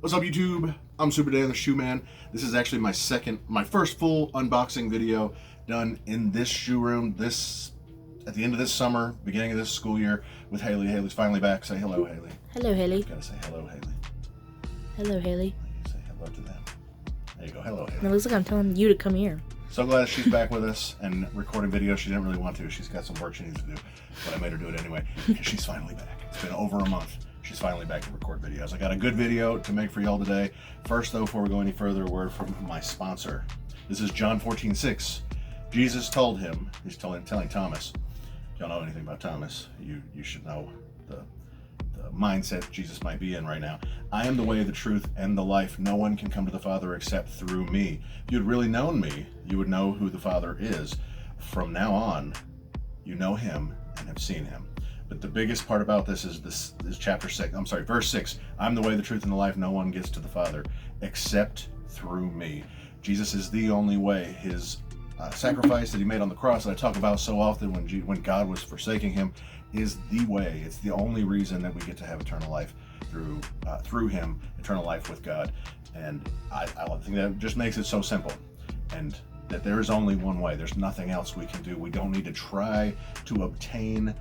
What's up, YouTube? I'm Super Dan the Shoe Man. This is actually my first full unboxing video done in this shoe room. At the end of this summer, beginning of this school year, with Haley. Haley's finally back. Say hello, Haley. Hello, Haley. Gotta say hello, Haley. Hello, Haley. Say hello to them. There you go. Hello, Haley. It looks like I'm telling you to come here. So glad she's back with us and recording video. She didn't really want to. She's got some work she needs to do, but I made her do it anyway because she's finally back. It's been over a month. She's finally back to record videos. I got a good video to make for y'all today. First, though, before we go any further, a word from my sponsor. This is John 14:6. Jesus told him, he's telling Thomas. If y'all know anything about Thomas, you should know the mindset Jesus might be in right now. I am the way, the truth, and the life. No one can come to the Father except through me. If you'd really known me, you would know who the Father is. From now on, you know him and have seen him. But the biggest part about this is verse 6. I'm the way, the truth, and the life. No one gets to the Father except through me. Jesus is the only way. His sacrifice that he made on the cross that I talk about so often when God was forsaking him is the way. It's the only reason that we get to have eternal life through him, eternal life with God. And I think that just makes it so simple. And that there is only one way. There's nothing else we can do. We don't need to try to obtain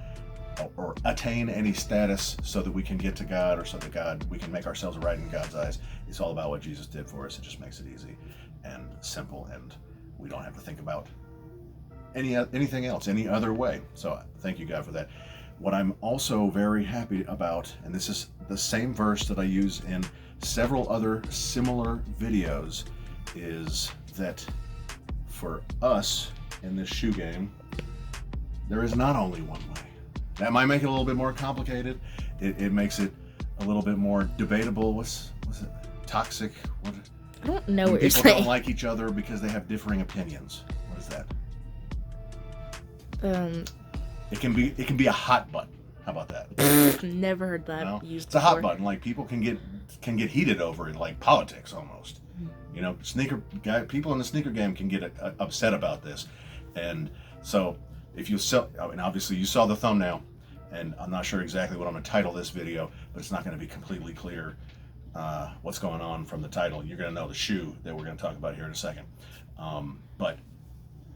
or attain any status so that we can get to God or so that we can make ourselves right in God's eyes. It's all about what Jesus did for us. It just makes it easy and simple, and we don't have to think about anything else, any other way. So thank you, God, for that. What I'm also very happy about, and this is the same verse that I use in several other similar videos, is that for us in this shoe game, there is not only one way. That might make it a little bit more complicated. It makes it a little bit more debatable. What's it? Toxic? I don't know what you're saying. People don't like each other because they have differing opinions. What is that? It can be a hot button. How about that? Never heard that used. It's a hot button. Like, people can get heated over it, like politics almost. You know, people in the sneaker game can get upset about this, and so. Obviously you saw the thumbnail, and I'm not sure exactly what I'm going to title this video, but it's not going to be completely clear what's going on from the title. You're going to know the shoe that we're going to talk about here in a second. But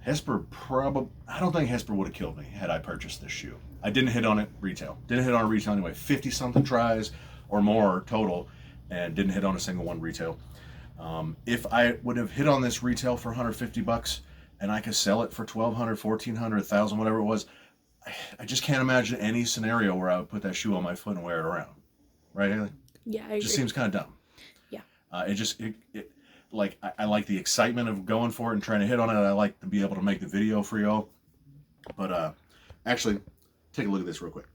Hesper I don't think Hesper would have killed me had I purchased this shoe. I didn't hit on it retail. Didn't hit on it retail anyway. 50-something tries or more total, and didn't hit on a single one retail. If I would have hit on this retail for $150, and I could sell it for $1,200, $1,400, $1,000, whatever it was, I just can't imagine any scenario where I would put that shoe on my foot and wear it around. Right, Haley? Yeah, I agree. It just seems kind of dumb. Yeah. I like the excitement of going for it and trying to hit on it. I like to be able to make the video for y'all. But actually, take a look at this real quick.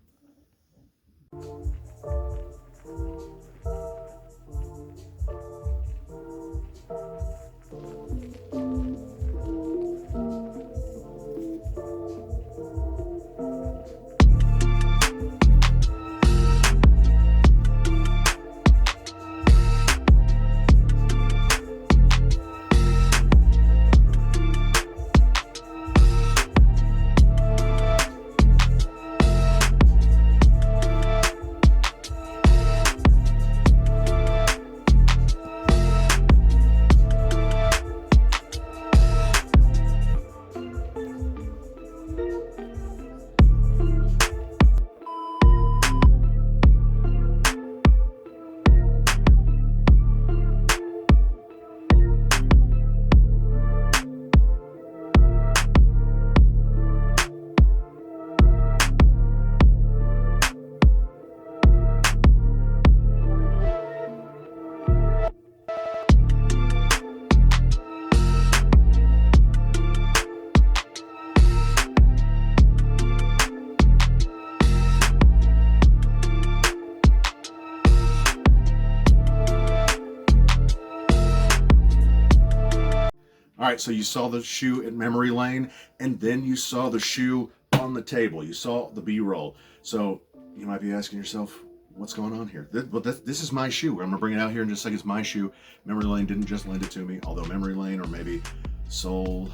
All right, so you saw the shoe at memory lane, and then you saw the shoe on the table. You saw the B-roll. So you might be asking yourself, what's going on here? This is my shoe. I'm going to bring it out here in just a second. It's my shoe. Memory Lane didn't just lend it to me, although Memory Lane or maybe Soul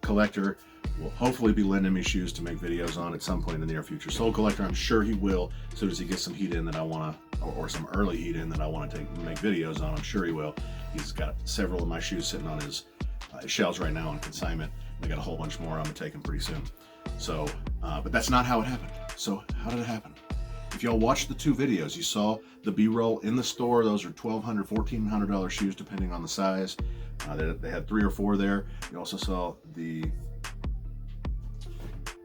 Collector will hopefully be lending me shoes to make videos on at some point in the near future. Soul Collector, I'm sure he will, as soon as he gets some heat in that I want to, or some early heat in that I want to make videos on. I'm sure he will. He's got several of my shoes sitting on his shelves right now on consignment. I got a whole bunch more I'm gonna take them pretty soon. So, but that's not how it happened. So how did it happen? If y'all watched the 2 videos, you saw the B-roll in the store. Those are $1,200, $1,400 shoes, depending on the size. They had 3 or 4 there. You also saw the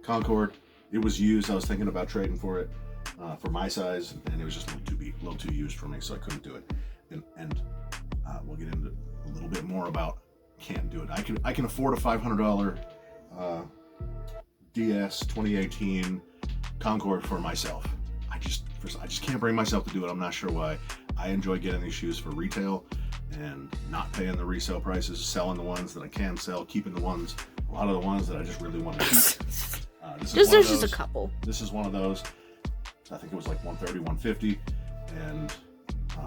Concord. It was used. I was thinking about trading for it for my size, and it was just a little too used for me, so I couldn't do it. And we'll get into a little bit more about can't do it. I can afford a $500 DS 2018 Concord for myself. I just can't bring myself to do it. I'm not sure why. I enjoy getting these shoes for retail and not paying the resale prices, selling the ones that I can sell, keeping a lot of the ones that I just really want to keep. There's just a couple. This is one of those. I think it was like $130, $150, and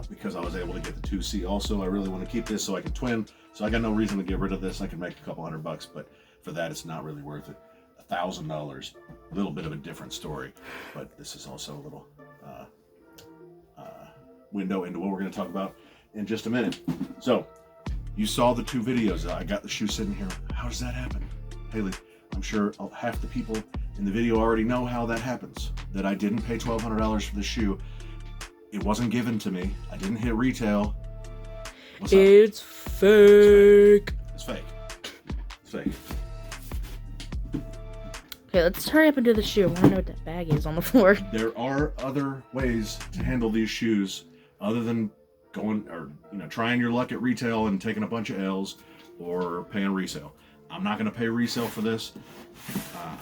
because I was able to get the 2C also, I really want to keep this so I can twin. So I got no reason to get rid of this. I can make a couple $100, but for that, it's not really worth it. $1,000, a little bit of a different story, but this is also a little window into what we're going to talk about in just a minute. So you saw the 2 videos. I got the shoe sitting here. How does that happen? Haley, I'm sure half the people in the video already know how that happens, that I didn't pay $1,200 for the shoe. It wasn't given to me. I didn't hit retail. What's up? It's fake. It's fake. It's fake. Okay, let's hurry up and do the shoe. I want to know what that bag is on the floor. There are other ways to handle these shoes other than going or trying your luck at retail and taking a bunch of L's or paying resale. I'm not going to pay resale for this.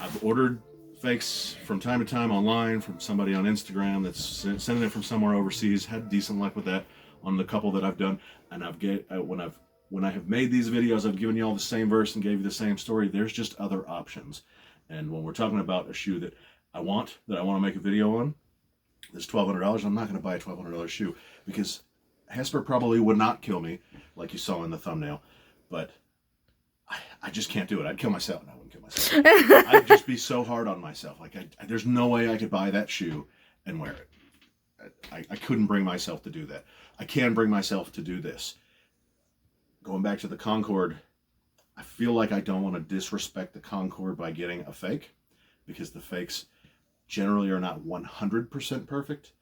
I've ordered fakes from time to time online from somebody on Instagram that's sending it from somewhere overseas. Had decent luck with that on the couple that I've done. And when I have made these videos, I've given you all the same verse and gave you the same story. There's just other options. And when we're talking about a shoe that I want to make a video on, that's $1,200, I'm not going to buy a $1,200 shoe because Hesper probably would not kill me like you saw in the thumbnail, but I just can't do it. I'd kill myself. No, I wouldn't kill myself. I'd just be so hard on myself. Like there's no way I could buy that shoe and wear it. I couldn't bring myself to do that. I can bring myself to do this. Going back to the Concord, I feel like I don't want to disrespect the Concord by getting a fake because the fakes generally are not 100% perfect,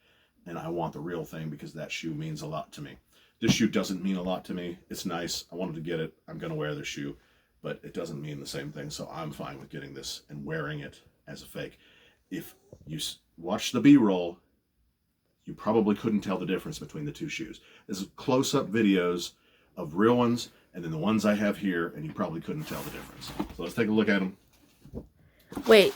and I want the real thing because that shoe means a lot to me. This shoe doesn't mean a lot to me. It's nice. I wanted to get it. I'm going to wear this shoe, but it doesn't mean the same thing, so I'm fine with getting this and wearing it as a fake. If you watch the B-roll, you probably couldn't tell the difference between the 2 shoes. There's close-up videos of real ones and then the ones I have here, and you probably couldn't tell the difference. So let's take a look at them. Wait,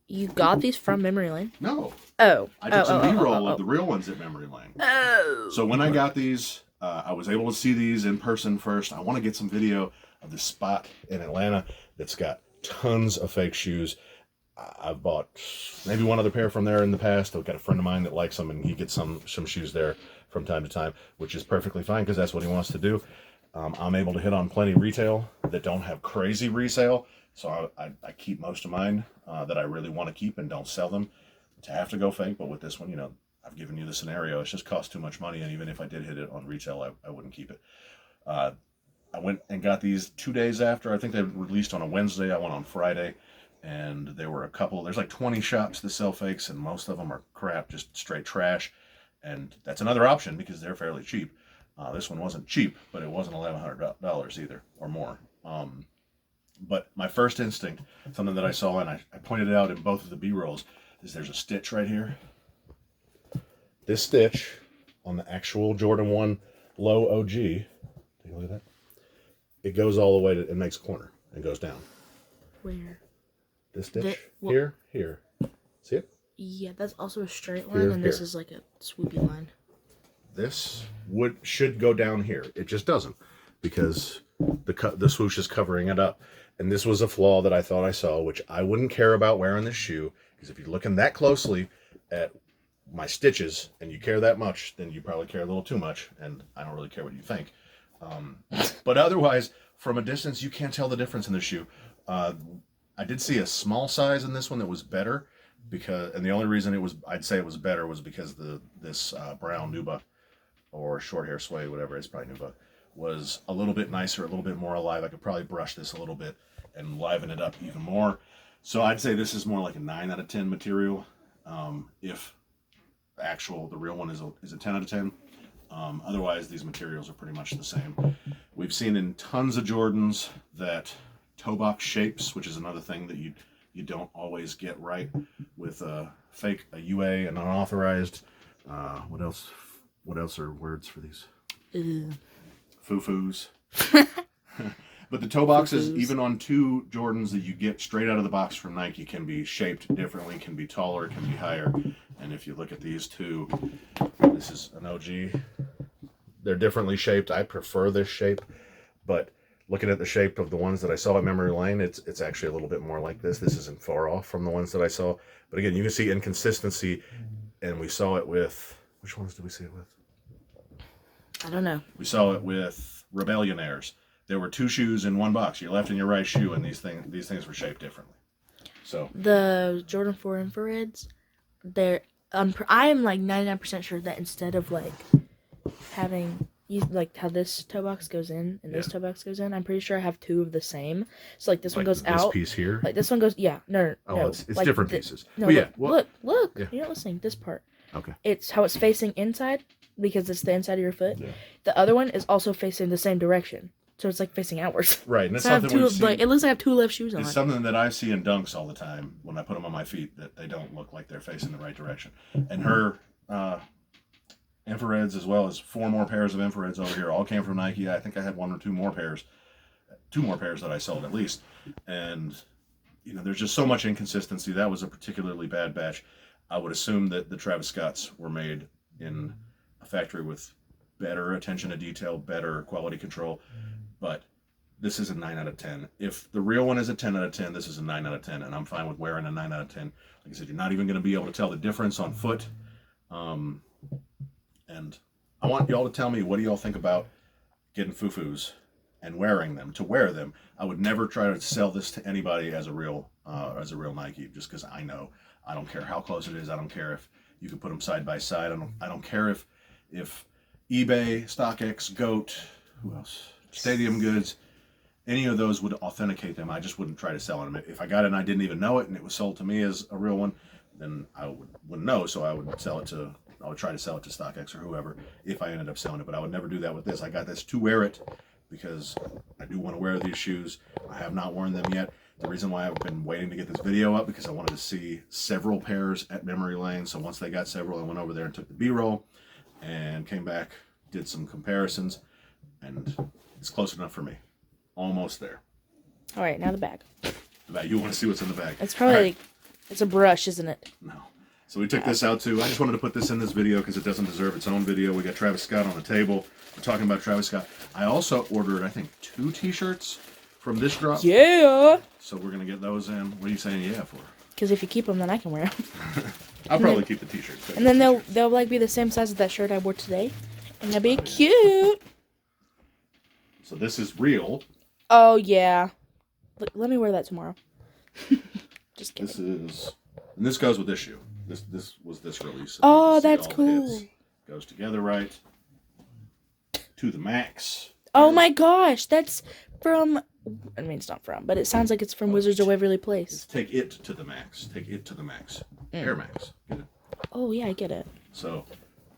you got these from Memory Lane? No. Oh. I took some B-roll of the real ones at Memory Lane. Oh. So when I got these, I was able to see these in person first. I want to get some video of this spot in Atlanta that's got tons of fake shoes. I've bought maybe one other pair from there in the past. I've got a friend of mine that likes them, and he gets some shoes there from time to time, which is perfectly fine because that's what he wants to do. I'm able to hit on plenty retail that don't have crazy resale, so I keep most of mine that I really want to keep and don't sell them to have to go fake. But with this one, I've given you the scenario. It's just cost too much money, and even if I did hit it on retail, I wouldn't keep it. I went and got these 2 days after. I think they released on a Wednesday. I went on Friday, and there were a couple. There's like 20 shops that sell fakes, and most of them are crap, just straight trash. And that's another option because they're fairly cheap. This one wasn't cheap, but it wasn't $1,100 either or more. But my first instinct, something that I saw, and I pointed it out in both of the B-rolls, is there's a stitch right here. This stitch on the actual Jordan 1 Low OG, take a look at that. It goes all the way to, it makes a corner and goes down. Would This stitch here. See it? Yeah, that's also a straight line, and this is like a swoopy line. This should go down here. It just doesn't because the swoosh is covering it up. And this was a flaw that I thought I saw, which I wouldn't care about wearing this shoe because if you're looking that closely at my stitches and you care that much, then you probably care a little too much, and I don't really care what you think. But otherwise, from a distance, you can't tell the difference in the shoe. I did see a small size in this one that was better and the only reason I'd say it was better was because this brown Nuba or short hair suede, whatever, it's probably Nuba, was a little bit nicer, a little bit more alive. I could probably brush this a little bit and liven it up even more. So I'd say this is more like a 9 out of 10 material. If the real one is a 10 out of 10. Otherwise, these materials are pretty much the same. We've seen in tons of Jordans that toe box shapes, which is another thing that you don't always get right with a UA, an unauthorized. What else? What else are words for these? Foo-foos. But the toe boxes, even on 2 Jordans that you get straight out of the box from Nike, can be shaped differently, can be taller, can be higher. And if you look at these 2, this is an OG. They're differently shaped. I prefer this shape, but looking at the shape of the ones that I saw at Memory Lane, it's actually a little bit more like this. This isn't far off from the ones that I saw. But again, you can see inconsistency, and we saw it with, which ones did we see it with? I don't know. We saw it with Rebellionaires. There were 2 shoes in one box, your left and your right shoe, and these things were shaped differently. So the Jordan 4 infrareds, I am like 99% sure that instead of like having like how this toe box goes in and this toe box goes in, I'm pretty sure I have 2 of the same. So like this one goes out. This piece here. Like this one goes. Yeah. No. It's like different pieces. No. But yeah. Look. Yeah. You're not listening. This part. Okay. It's how it's facing inside because it's the inside of your foot. Yeah. The other one is also facing the same direction. So it's like facing outwards. Right, and that's So something we've seen. it looks like I have 2 left shoes on. It's something that I see in dunks all the time when I put them on my feet, that they don't look like they're facing the right direction. And her infrareds, as well as 4 more pairs of infrareds over here, all came from Nike. I think I had 1 or 2 more pairs that I sold at least. And there's just so much inconsistency. That was a particularly bad batch. I would assume that the Travis Scotts were made in a factory with better attention to detail, better quality control. But this is a 9 out of 10. If the real one is a 10 out of 10, this is a 9 out of 10, and I'm fine with wearing a 9 out of 10. Like I said, you're not even going to be able to tell the difference on foot. And I want y'all to tell me, what do y'all think about getting foo-foos and wearing them? To wear them, I would never try to sell this to anybody as a real Nike, just because I don't care how close it is. I don't care if you can put them side by side. I don't care if eBay, StockX, GOAT, who else? Stadium Goods, any of those would authenticate them. I just wouldn't try to sell them. If I got it and I didn't even know it, and it was sold to me as a real one, then I wouldn't know. So I would try to sell it to StockX or whoever if I ended up selling it. But I would never do that with this. I got this to wear it because I do want to wear these shoes. I have not worn them yet. The reason why I've been waiting to get this video up, because I wanted to see several pairs at Memory Lane. So once they got several, I went over there and took the B-roll and came back, did some comparisons, and it's close enough for me. Almost there. All right, now the bag. The bag. You want to see what's in the bag? It's probably it's a brush, isn't it? No. So we took this out too. I just wanted to put this in this video because it doesn't deserve its own video. We got Travis Scott on the table. We're talking about Travis Scott. I also ordered, I think, 2 t-shirts from this drop. Yeah. So we're going to get those in. What are you saying yeah for? Because if you keep them, then I can wear them. I'll probably keep the t-shirts. And then they'll like be the same size as that shirt I wore today. And they'll be cute. So this is real. Oh, yeah. Let me wear that tomorrow. Just kidding. This is... And this goes with this shoe. This was this release. So oh, that's cool. Goes together right. To the max. Oh my gosh, that's from... I mean, it's not from, but it sounds like it's from Wizards of Waverly Place. It's take it to the max. Take it to the max. Air Max. Get it? Oh, yeah, I get it. So,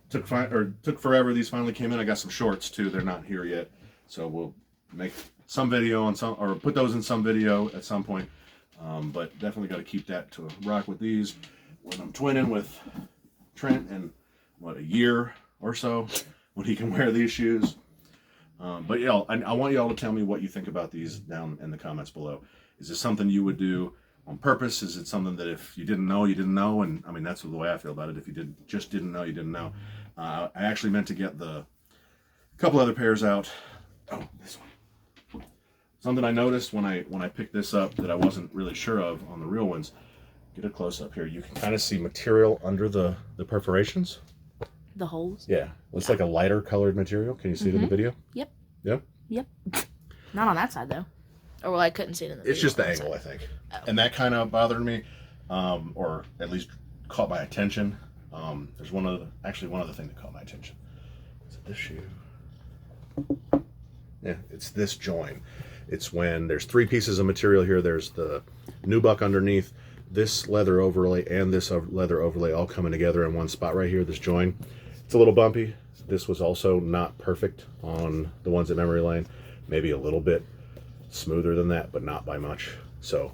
took forever. These finally came in. I got some shorts, too. They're not here yet. So, we'll make some video on some... Or put those in some video at some point. But definitely got to keep that to rock with these. When I'm twinning with Trent in, a year or so, when he can wear these shoes. But yeah, I want y'all to tell me what you think about these down in the comments below. Is this something you would do on purpose? Is it something that if you didn't know, you didn't know? And I mean, that's the way I feel about it. If you just didn't know, you didn't know. I actually meant to get the couple other pairs out. Oh, this one. Something I noticed when I picked this up that I wasn't really sure of on the real ones. Get a close up here. You can kind of see material under the perforations. The holes? Yeah. Looks like a lighter colored material. Can you see it in the video? Yep. Yep. Yep. Not on that side, though. Or well, I couldn't see it in the video. It's just the on angle, I side. think. Oh. And that kind of bothered me, or at least caught my attention. There's one other thing that caught my attention. Is it this shoe? Yeah, it's this join. It's when there's 3 pieces of material here. There's the nubuck underneath, this leather overlay, and this leather overlay all coming together in one spot right here, this join. It's a little bumpy. This was also not perfect on the ones at Memory Lane. Maybe a little bit smoother than that, but not by much. So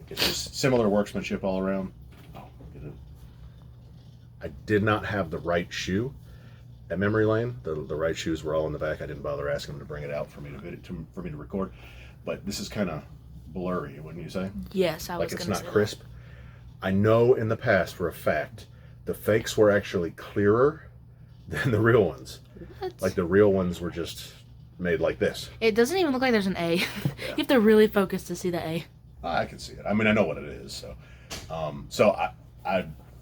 it's just similar workmanship all around. Oh, get it. I did not have the right shoe at Memory Lane. The right shoes were all in the back. I didn't bother asking them to bring it out for me to record. But this is kind of blurry, wouldn't you say? Yes, I was Like it's gonna not say crisp. I know in the past for a fact the fakes were actually clearer than the real ones. What? Like the real ones were just made like this. It doesn't even look like there's an A. You have to really focus to see the A. I can see it. I mean, I know what it is. So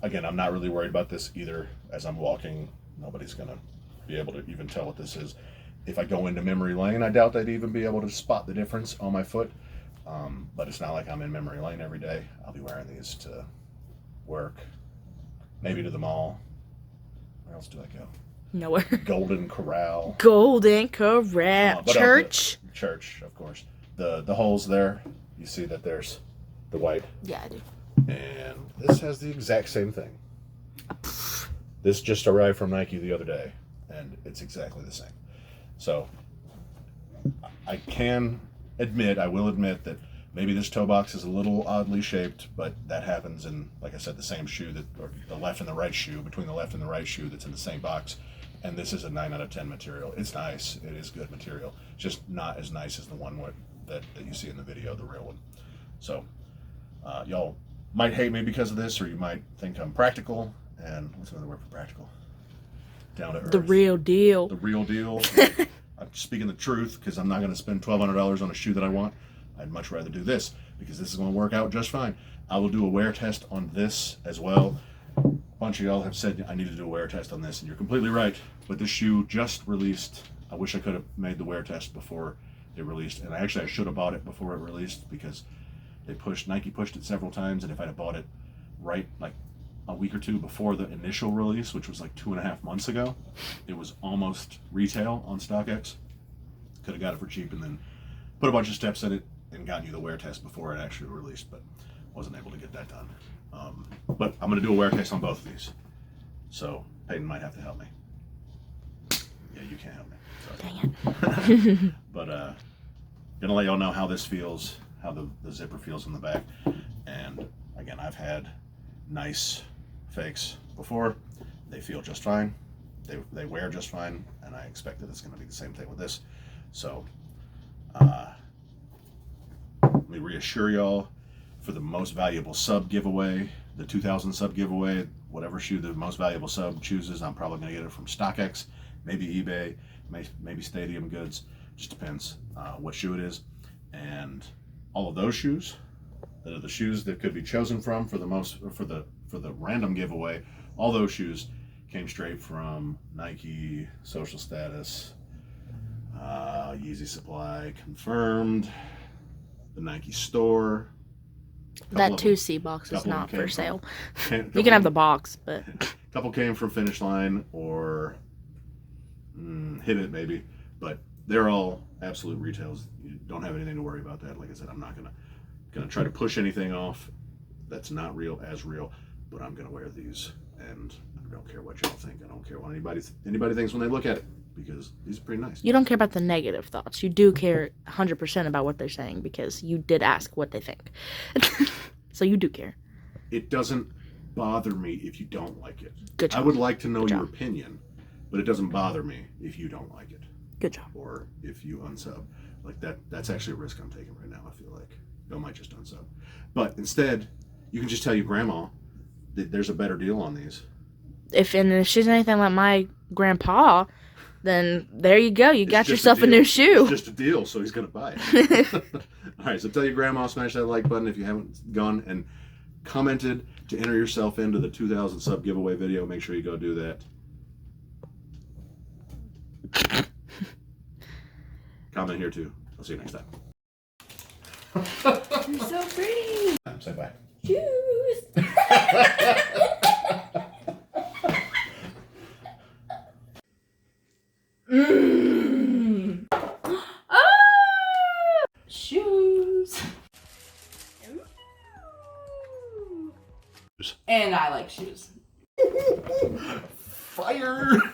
again, I'm not really worried about this either. As I'm walking, nobody's gonna be able to even tell what this is. If I go into Memory Lane, I doubt they'd even be able to spot the difference on my foot. But it's not like I'm in Memory Lane every day. I'll be wearing these to work, maybe to the mall. Where else do I go? Nowhere. Golden Corral. Golden Corral. But, Church. Church, of course. The holes there, you see that there's the white. Yeah, I do. And this has the exact same thing. This just arrived from Nike the other day, and it's exactly the same. So I will admit that maybe this toe box is a little oddly shaped, but that happens in, like I said, the same shoe or the left and the right shoe, between the left and the right shoe that's in the same box. And this is a 9 out of 10 material. It's nice. It is good material. Just not as nice as the one that you see in the video, the real one. So y'all might hate me because of this, or you might think I'm practical. And what's another word for practical? Down to earth. The real deal. The real deal. I'm speaking the truth because I'm not going to spend $1,200 on a shoe that I want. I'd much rather do this because this is going to work out just fine. I will do a wear test on this as well. A bunch of y'all have said I need to do a wear test on this, and you're completely right. But this shoe just released. I wish I could have made the wear test before it released, and I should have bought it before it released because Nike pushed it several times, and if I'd have bought it right like a week or two before the initial release, which was like 2.5 months ago, it was almost retail on StockX. Could have got it for cheap and then put a bunch of steps in it and gotten you the wear test before it actually released, but wasn't able to get that done. But I'm going to do a wear test on both of these. So Peyton might have to help me. Yeah, you can't help me. Sorry. Dang it. But gonna let y'all know how this feels, how the zipper feels in the back. And again, I've had nice fakes before. They feel just fine. They wear just fine, and I expect that it's going to be the same thing with this. So let me reassure y'all, for the most valuable sub giveaway, the 2000 sub giveaway, whatever shoe the most valuable sub chooses, I'm probably going to get it from StockX, maybe eBay, maybe Stadium Goods. Just depends what shoe it is. And all of those shoes that are the shoes that could be chosen from for the random giveaway, all those shoes came straight from Nike, Social Status, Yeezy Supply, Confirmed, the Nike store. That 2C box is couple of not them for came sale. from- You can have the box, but A couple came from Finish Line or Hibbett maybe, but they're all absolute retails. You don't have anything to worry about that. Like I said, I'm not gonna try to push anything off that's not real as real, but I'm gonna wear these, and I don't care what y'all think. I don't care what anybody thinks when they look at it, because these are pretty nice. you don't care about the negative thoughts. You do care 100% about what they're saying because you did ask what they think. So you do care. It doesn't bother me if you don't like it. Good job. I would like to know Good your job. opinion, but it doesn't bother me if you don't like it. Good job. Or if you unsub. Like that's actually a risk I'm taking right now, I feel like. I might just unsub. But instead, you can just tell your grandma that there's a better deal on these. If she's anything like my grandpa, then there you go. You It's got just yourself a deal. new shoe. It's just a deal, so he's gonna buy it. All right, so tell your grandma, smash that like button if you haven't gone and commented to enter yourself into the 2000 sub giveaway video. Make sure you go do that. Comment here too. I'll see you next time. You're so pretty. Say bye. Shoes. Ah! Shoes. And I like shoes. Fire!